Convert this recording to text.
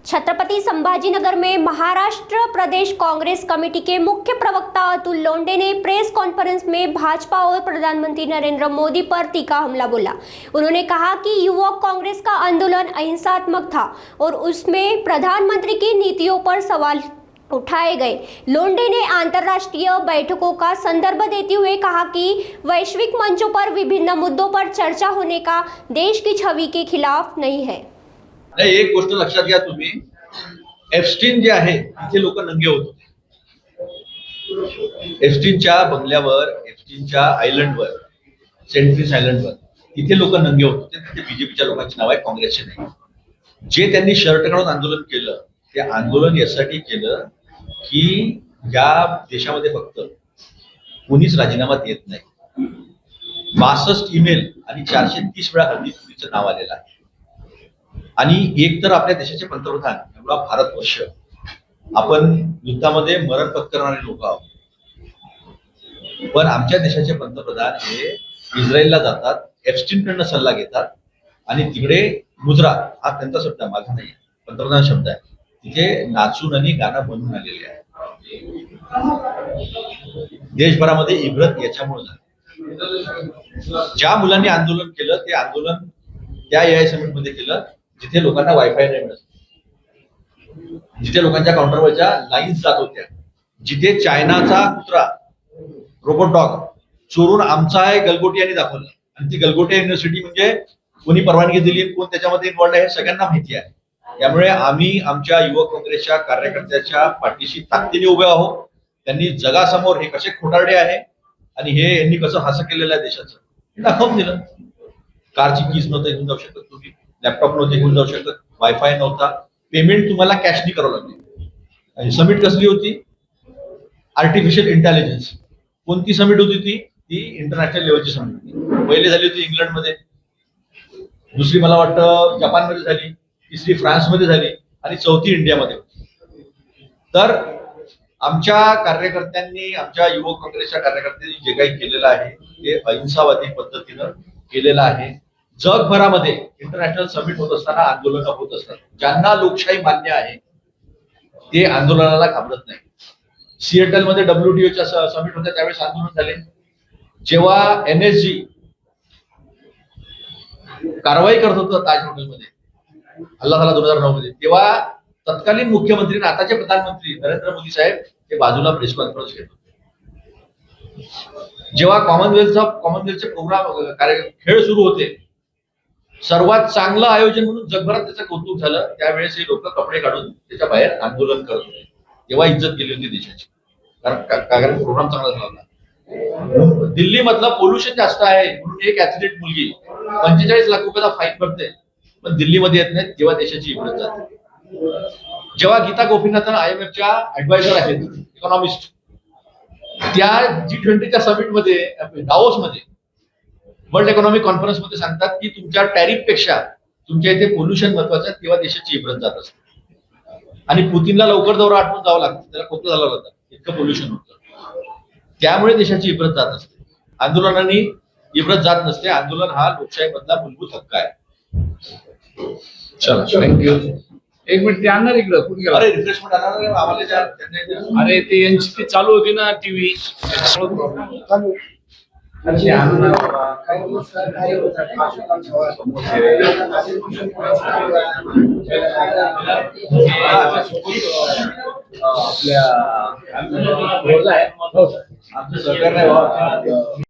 छत्रपति संभाजीनगर में महाराष्ट्र प्रदेश कांग्रेस कमेटी के मुख्य प्रवक्ता अतुल लोंढे ने प्रेस कॉन्फ्रेंस में भाजपा और प्रधानमंत्री नरेंद्र मोदी पर तीखा हमला बोला। उन्होंने कहा कि युवक कांग्रेस का आंदोलन अहिंसात्मक था और उसमें प्रधानमंत्री की नीतियों पर सवाल उठाए गए। लोंढे ने अंतर्राष्ट्रीय बैठकों का संदर्भ देते हुए कहा कि वैश्विक मंचों पर विभिन्न मुद्दों पर चर्चा होने का देश की छवि के खिलाफ नहीं है। एक गोष्ट लक्षात घ्या तुम्ही, एप्स्टीन जे आहे तिथे लोक नंगे होत होते। एप्स्टीनच्या बंगल्यावर, एप्स्टीनच्या आयलंडवर, सेंट फ्रिस आयलंडवर तिथे लोक नंगे होत होते। तिथे बीजेपीच्या लोकांची नाव आहे, काँग्रेसचे नाही। जे त्यांनी शर्ट काढून आंदोलन केलं ते आंदोलन यासाठी केलं की या देशामध्ये फक्त कोणीच राजीनामा देत नाही। 62 ईमेल आणि 430 वेळा हल्ली पुरीचं नाव आलेलं आहे। आणि एक तर आपल्या देशाचे पंतप्रधान, एवढा भारतवर्ष, आपण युद्धामध्ये मरण पत्करणारे लोक आहोत, पण आमच्या देशाचे पंतप्रधान हे इस्रायलला जातात, एप्स्टीनकडनं सल्ला घेतात आणि तिकडे गुजरात, हा त्यांचा शब्द आहे, माझा नाही, पंतप्रधान शब्द आहे, तिथे नाचून आणि गाणं बनवून आलेले आहे। देशभरामध्ये इब्रत याच्यामुळे झाली। ज्या मुलांनी आंदोलन केलं ते आंदोलन त्या AI समिट मध्ये केलं जिथे लोकांना वायफाय नाही मिळत, जिथे लोकांच्या काउंटरवरच्या लाईन्स जात होत्या, जिथे चायनाचा कुत्रा रोबोट डॉग चोरून आमचा आहे गलगोटी यांनी दाखवलं, आणि ती गलगोटी युनिव्हर्सिटी म्हणजे कोणी परवानगी दिली, कोण त्याच्यामध्ये इन्व्हॉल्ड आहे हे सगळ्यांना माहिती आहे। त्यामुळे आम्ही आमच्या युवक काँग्रेसच्या कार्यकर्त्याच्या पाठीशी ताकदीने उभे आहोत। त्यांनी जगासमोर हे कसे खोटारडे आहे आणि हे यांनी कसं हसं केलेलं आहे देशाचं हे दाखवून दिलं। कारची कीज नव्हतं घेऊन जाऊ शकत तुम्ही, लॅपटॉप नव्हते घेऊन जाऊ शकत, वायफाय नव्हता, पेमेंट तुम्हाला कॅशनी करावं लागली। आणि समिट कसली होती? Artificial intelligence. कोणती समिट होती ती इंटरनॅशनल लेवलची समिट होती। पहिली झाली होती इंग्लंडमध्ये, दुसरी मला वाटतं जपानमध्ये झाली, तिसरी फ्रान्समध्ये झाली आणि चौथी इंडियामध्ये होती। तर आमच्या कार्यकर्त्यांनी, आमच्या युवक काँग्रेसच्या कार्यकर्त्यांनी जे काही केलेलं आहे ते अहिंसावादी पद्धतीनं केलेलं आहे। जगभरामध्ये इंटरनॅशनल समिट होत असताना, आंदोलन होत असतात, ज्यांना लोकशाही मान्य आहे ते आंदोलनाला घाबरत नाही। सिएटल मध्ये WTOच्या समिट होत्या त्यावेळेस आंदोलन झाले। जेव्हा NSG कारवाई करत होतं ताज हॉटेलमध्ये, हल्ला झाला 2009 मध्ये, तेव्हा तत्कालीन मुख्यमंत्री आणि आताचे प्रधानमंत्री नरेंद्र मोदी साहेब ते बाजूला प्रेस कॉन्फरन्स घेत होते। जेव्हा कॉमनवेल्थचे प्रोग्राम खेळ सुरू होते, सर्वात चांगलं आयोजन म्हणून जगभरात त्याचं कौतुक झालं, त्यावेळेस हे लोक कपडे काढून त्याच्या बाहेर आंदोलन करत होते। तेव्हा इज्जत गेली होती देशाची, कारण प्रोग्राम चांगला झाला होता। दिल्ली मधलं पोल्युशन जास्त आहे म्हणून एक ऍथलीट मुलगी 45 लाख रुपयाचा फाईन भरते, पण दिल्लीमध्ये येत नाही, तेव्हा देशाची इज्जत जाते। जेव्हा गीता गोपीनाथन IMFच्या ऍडवायझर आहेत, इकॉनॉमिस्ट, त्या G20च्या समिट मध्ये, डावोस मध्ये, वर्ल्ड इकॉनॉमिक कॉन्फरन्स मध्ये सांगतात की तुमच्या टॅरिफ पेक्षा तुमच्या इथे पोल्युशन महत्वाचं आहे, तेव्हा देशाची इब्रत जात असते। आणि पुतीनला लवकर दौरा आटवून जावं लागतं, त्याला खोकला झाला होता, इतकं पोल्युशन होतं, त्यामुळे देशाची इब्रत जात असते। आंदोलनाने इब्रत जात नसते। आंदोलन हा लोकशाहीमधला मूलभूत हक्क आहे। चला, थँक्यू। एक मिनिट, ते आणणार इकडं कुठे गेला? अरे रिफ्रेशमेंट आणणार आम्हाला, अरे ते यांची ती चालू होती ना टीव्ही, आपल्या आमचं सरकार नाही